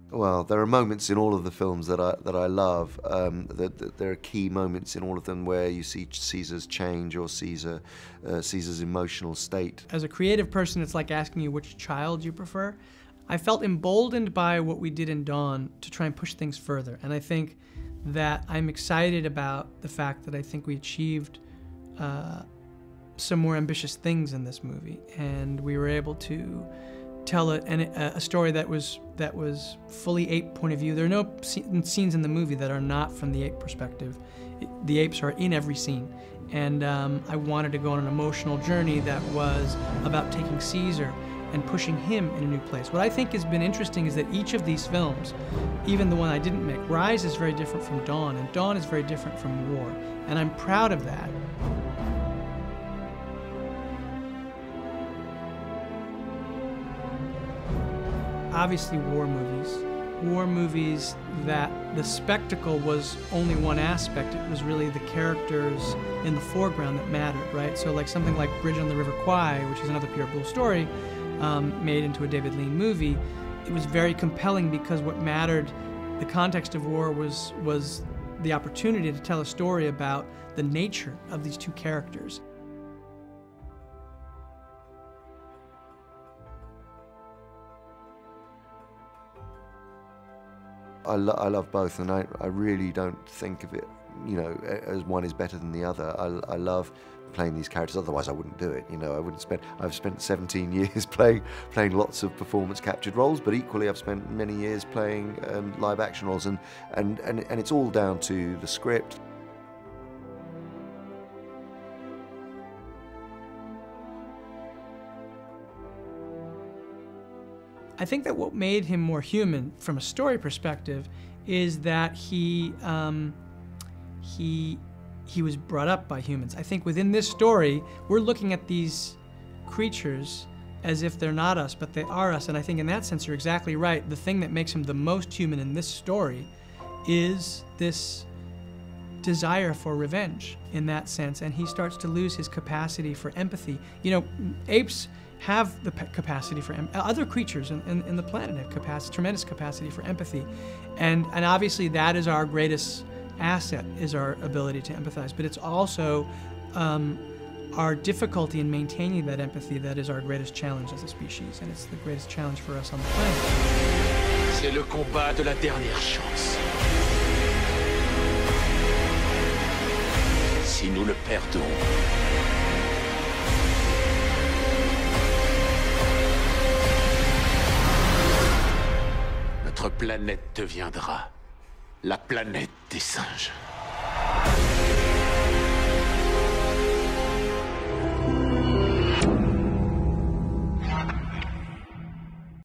Well, there are moments in all of the films that I love. There are key moments in all of them where you see Caesar's change or Caesar's emotional state. As a creative person, it's like asking you which child you prefer. I felt emboldened by what we did in Dawn to try and push things further, and I think that I'm excited about the fact that I think we achieved some more ambitious things in this movie, and we were able to tell a story that was fully ape point of view. There are no scenes in the movie that are not from the ape perspective. The apes are in every scene, and I wanted to go on an emotional journey that was about taking Caesar and pushing him in a new place. What I think has been interesting is that each of these films, even the one I didn't make, Rise is very different from Dawn, and Dawn is very different from War, and I'm proud of that. Obviously war movies that the spectacle was only one aspect. It was really the characters in the foreground that mattered, right? So like something like Bridge on the River Kwai, which is another Pierre Boulle story, made into a David Lean movie, it was very compelling because what mattered, the context of war was the opportunity to tell a story about the nature of these two characters. I love both, and I really don't think of it, you know, as one is better than the other. I love playing these characters, otherwise I wouldn't do it, you know. I've spent 17 years playing lots of performance captured roles, but equally I've spent many years playing live action roles, and it's all down to the script. I think that what made him more human from a story perspective is that he was brought up by humans. I think within this story, we're looking at these creatures as if they're not us, but they are us. And I think in that sense, you're exactly right. The thing that makes him the most human in this story is this desire for revenge in that sense. And he starts to lose his capacity for empathy. You know, apes have the capacity for other creatures in the planet have tremendous capacity for empathy, and obviously that is our greatest asset, is our ability to empathize. But it's also our difficulty in maintaining that empathy that is our greatest challenge as a species, and it's the greatest challenge for us on the planet. C'est le combat de la dernière chance. Si nous le perdons, notre planète deviendra la planète des singes.